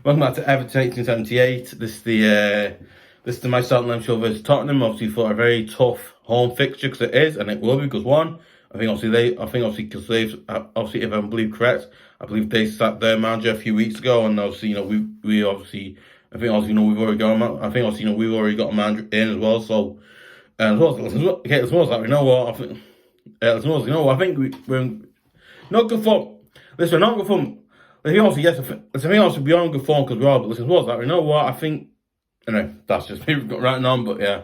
Welcome back to Everton 1878. This is my starting line show versus Tottenham. Obviously for a very tough home fixture, because it is, and it will be, because one, because they've obviously, if I believe correct, I believe they sacked their manager a few weeks ago, and obviously we obviously, I think obviously we've already got we've already got a manager in as well. So as well as that, I think we're not good form. Listen, we're not good form. Let's be honest, yes, let's be honest, we're on good form because we are, but listen, what's that? You know what? I think, anyway, that's just me right now, but yeah.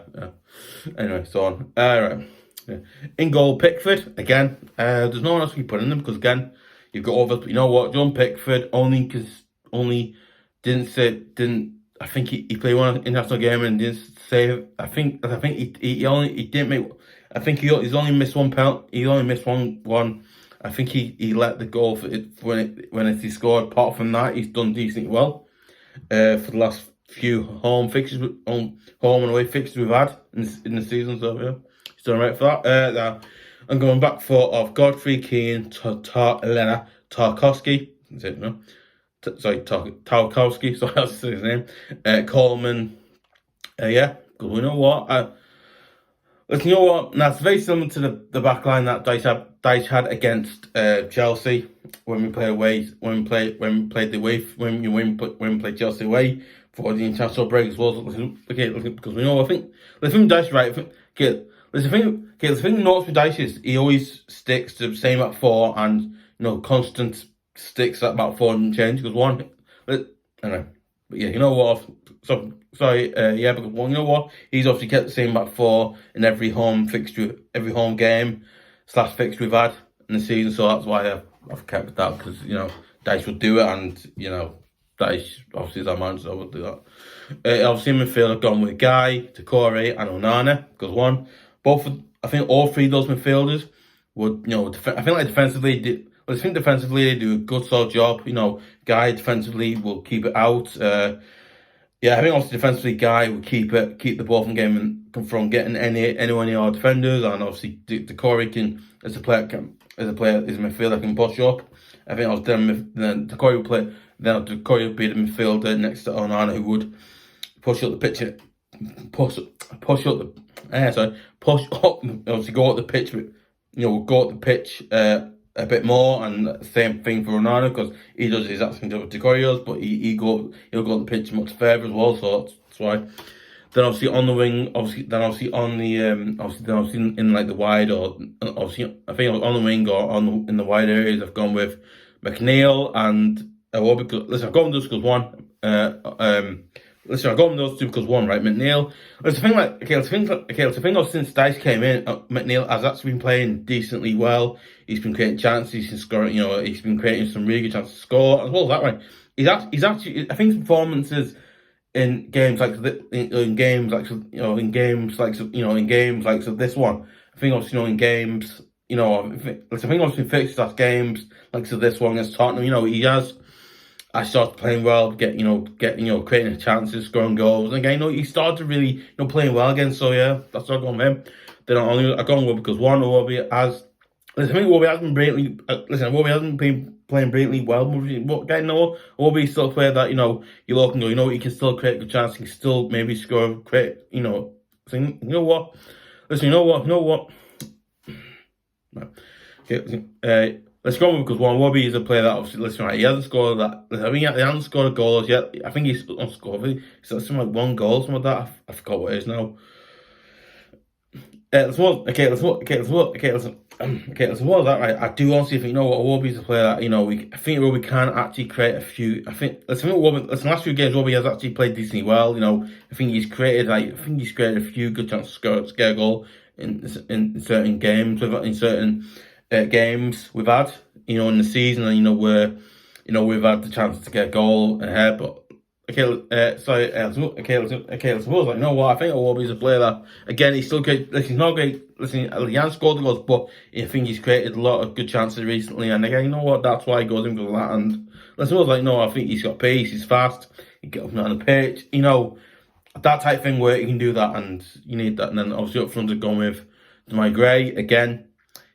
Anyway, so on. Right. Yeah. In goal, Pickford, again. There's no one else we put in them, because again, you've got over, you know what, John Pickford, I think he played one international game and didn't save. I think he didn't make, I think he's only missed one penalty, he only missed one. I think he let the goal for it when he scored. Apart from that, he's done decently well for the last few home and away fixtures we've had in the season. So yeah, he's done right for that. I'm going back of Godfrey, Keane, Tarkowski. Is it no? Tarkowski. Sorry, that's his name. Coleman. Yeah, because we know what. Listen, you know what? That's very similar to the back line that Dice had against Chelsea when we played away. When we played Chelsea away for the international break as well. Listen, because we know, I think Dice right. The thing notes with Dice is he always sticks to the same at 4, and constant sticks at about 4 and change. Because one, anyway. But yeah, you know what? So sorry, because you know what? He's obviously kept the same back 4 in every home fixture, every home game / fixture we've had in the season. So that's why I've kept that, because Dice would do it, and Dice obviously is our man, so I would do that. Obviously in midfield, I've gone with Gueye, Doucoure, and Onana, because I think all 3 of those midfielders would, defensively. I think defensively they do a good solid job. Gueye defensively will keep it out. I think obviously defensively Gueye will keep the ball from getting anyone of our defenders, and obviously Doucoure can, as a midfielder, can push up. I think Doucoure will play. Then Doucoure will be the midfielder next to Onana, who would push up the pitch, obviously go up the pitch, a bit more, and same thing for Onana, because he does his exact same job with Doucoure does, but he'll go up the pitch much further as well, so that's why. Then obviously on the wing, in like the wide, or obviously I think on the wing or in the wide areas, I've gone with McNeil and Iwobi. Listen, I've gone with those because one. I've gone with those 2 because one, right? McNeil. It's the thing since Dice came in, McNeil has actually been playing decently well. He's been creating chances. He's been scoring. He's been creating some really good chances to score as well as that, right? He's actually. I think his performances in games like this one. I think obviously in games. I think obviously fixtures games like this one against Tottenham. He has. I started playing well, creating chances, scoring goals. And again, he started really, playing well again. So yeah, that's what I got with him. Then I got with because one, Iwobi has. Listen, I think Iwobi hasn't brilliantly. Iwobi hasn't been playing brilliantly well. But again, Iwobi still player that you look and go, he can still create good chances. He can still maybe score, create, So you know what? Listen, you know what? Okay, let's go on, because Iwobi is a player that obviously, listen, right, he hasn't scored that. I mean, he hasn't scored a goal yet. I think he's not scored. He's got something like 1 goal, something like that. I forgot what it is now. Let's that, right? I do honestly think, Iwobi is a player that, I think Iwobi can actually create a few. Last few games, Iwobi has actually played decently well. I think he's created a few good chances to scare a goal in certain games, games we've had, in the season, and where, we've had the chance to get a goal ahead. But let's suppose, like, what? I think Iwobi's a player that, again, he's still great. He's not great. Listen, he hasn't scored the goals, but I think he's created a lot of good chances recently. And again, that's why he goes in because of that. And let's suppose, like, I think he's got pace. He's fast. He gets up and down the pitch. That type of thing where he can do that, and you need that. And then obviously up front, going with my Gueye again.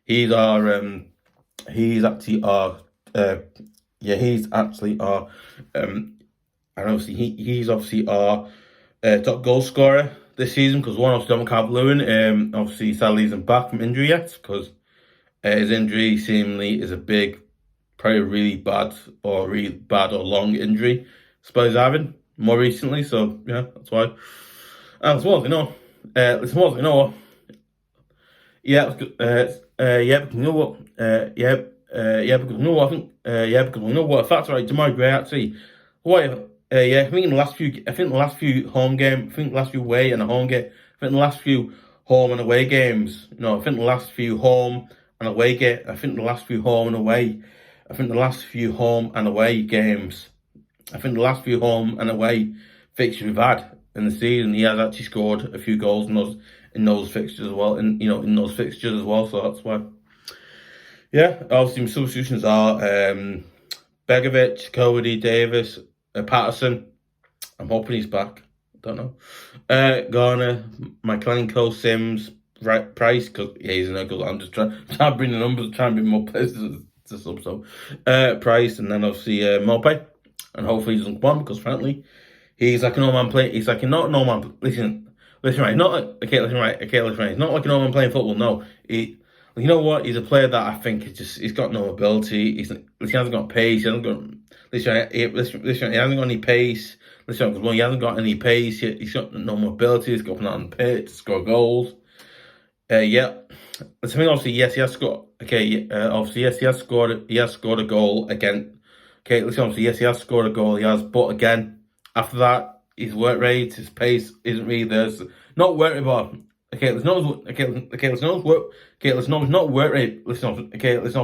He's actually our and obviously he's obviously our top goal scorer this season, because one, obviously Dominic Calvert-Lewin, obviously sadly isn't back from injury yet, because his injury seemingly is probably a really bad or long injury Spurs having more recently. So yeah, that's why. And as well as you know, yeah, because you know what, because you know what, I think, because you know what, if that's right, Demarai Gray actually, what, I think in the last few home game, I think the last few away and a home game, I think the last few home and away games, I think the last few home and away I think the last few home and away, I think the last few home and away games, I think the last few home and away fixtures we've had in the season, he has actually scored a few goals in those fixtures as well, in those fixtures as well. So that's why. Yeah, obviously my substitutions are Begovic, Coady, Davies, Patterson. I'm hoping he's back. Don't know. Garner, Mykolenko, Sims, Price, because he's in a good. I'm just trying to bring the numbers, trying to bring more players to sub. So, Price, and then obviously Maupay, and hopefully he doesn't come on, because frankly, he's like an old man playing. He's like not an old man. Listen right. Not like listen right. He's not like an old man playing football. No, you know what? He's a player that I think he's got no ability. He hasn't got pace. He hasn't got. Listen, he hasn't got any pace. Listen, because he hasn't got any pace. He's got no mobility. He's got on the pitch to score goals. Yeah. The thing, obviously, yes, he has scored. Okay, obviously, yes, he has scored. He has scored a goal again. Okay, listen, obviously, yes, he has scored a goal. He has, but again, after that, his work rate, his pace isn't really there. So not work rate, but let's not work rate. Listen, his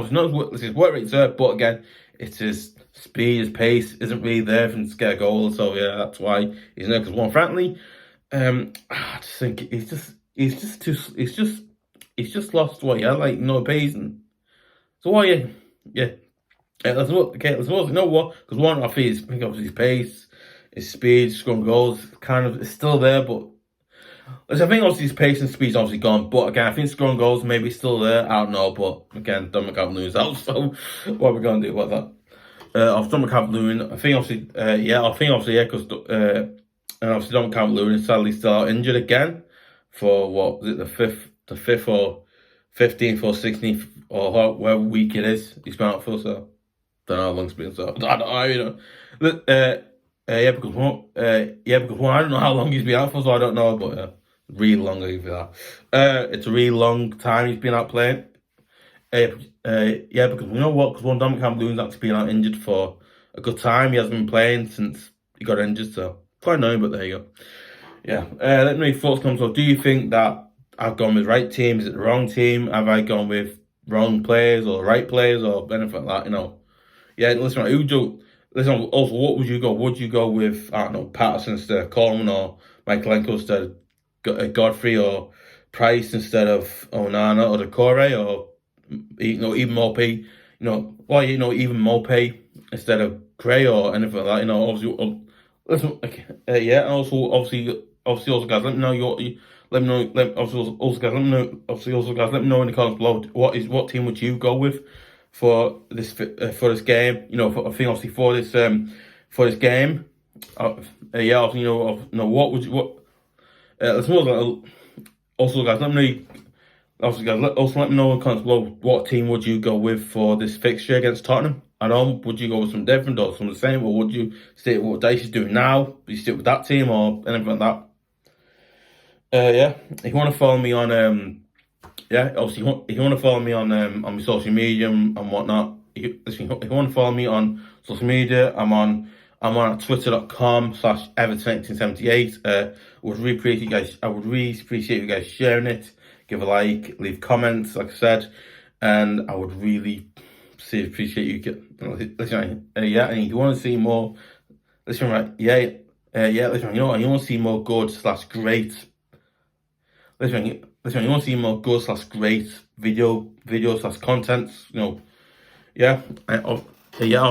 work rate's there, but again, it's his speed, his pace isn't really there for him to get a goal. So yeah, that's why he's there. Because one, frankly, I just think he's just lost what he had, pace. And so why, yeah. Let's look. You know what? Because one, I think obviously his pace, his speed, scoring goals, it's still there. But I think obviously his pace and speed's obviously gone. But again, I think scoring goals maybe still there. I don't know. But again, Dominic Calvert-Lewin's out. So what are we gonna do about that? Of Dominic Calvert-Lewin, I think obviously, because and obviously Dominic Calvert-Lewin is sadly still out injured again for what was it, the fifth or 15th or 16th or whatever week it is he's been out for. So. Don't know how long it's been, so I don't know. Because one, I don't know how long he's been out for, so I don't know, but really long for that. It's a really long time he's been out playing. Because you know what? Because one, Dominic Calvert-Lewin's actually been out injured for a good time. He hasn't been playing since he got injured, so quite annoying, but there you go. Yeah. Let me know your thoughts, come. So, do you think that I've gone with the right team? Is it the wrong team? Have I gone with wrong players or right players or anything like that? Yeah, listen, also, what would you go? Would you go with, I don't know, Patterson instead of Coleman, or Mykolenko instead of Godfrey, or Price instead of Onana or Doucoure, or even Maupay, even Maupay instead of Gueye or anything like that, obviously, listen, yeah, and also, guys, let me know let me know, guys, let me know in the comments below, what team would you go with for this game? I think obviously for this game. What would you also, guys, let me know. Let me know in the comments below, what team would you go with for this fixture against Tottenham at home? Would you go with some different or some the same, or would you stick with what Davies is doing now? Would you stick with that team or anything like that? If you want to follow me on obviously, if you want to follow me on my social media and whatnot, if you want to follow me on social media, I'm on twitter.com/Everton1978. I would really appreciate you guys sharing it. Give a like, leave comments, like I said, and I would really appreciate you. Listen, and if you want to see more, listen, right, listen, you want to see more good/great. Listen, you want to see more good/great video/content, obviously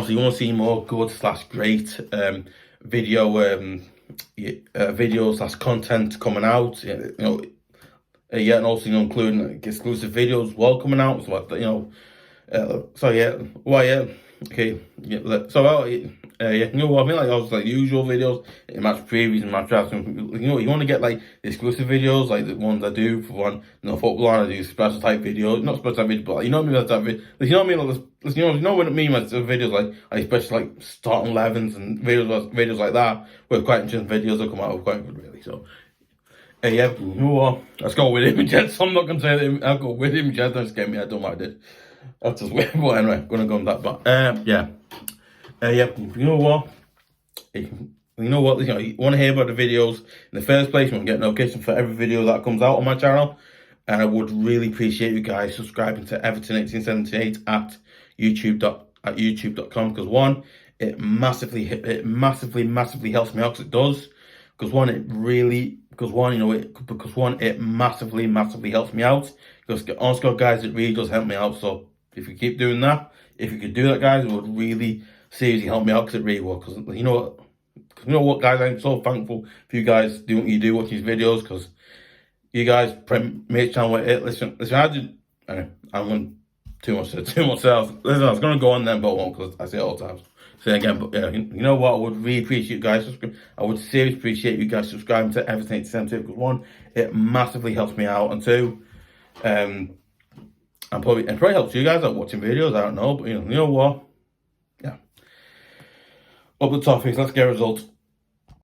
you want to see more good/great video/content coming out, and also, including exclusive videos coming out, so Okay, yeah, so yeah, you know what I mean? Like, obviously, like usual videos, match previews and match drafts. You know, you want to get like the exclusive videos, like the ones I do for one, football, and I do special type videos, not special type videos, but like, you know what I mean? Like, that video, like, you know what I mean? Like, you know what I mean? Like videos like especially like starting 11s and videos like that, where quite interesting videos that come out of quite good, really. So. Yeah, you know what? Let's go with him, Jets. I'm not going to say that. I'll go with him, Jets. Don't scare me. I don't mind it. That's just weird. But anyway, going to go on that. But yeah. Yeah, you know what? You know what? You want to hear about the videos in the first place. You want to get notification for every video that comes out on my channel. And I would really appreciate you guys subscribing to Everton 1878 at youtube.com, because one, it massively helps me out, because it does. Because one, it massively helps me out. Because honestly, guys, it really does help me out. So if you keep doing that, if you could do that, guys, it would really seriously help me out, because it really will. Because you know what, guys, I'm so thankful for you guys doing what you do, watching these videos, because you guys make channel with it. Listen, I'm going too much sales. Listen, I was going to go on then, but I won't, because I say it all the time. Say again, but yeah, you know what? I would really appreciate you guys. I would seriously appreciate you guys subscribing to Everton 1878, because one, it massively helps me out, and two, and probably helps you guys out watching videos. I don't know, but you know what? Yeah. Up the topics. Let's get results.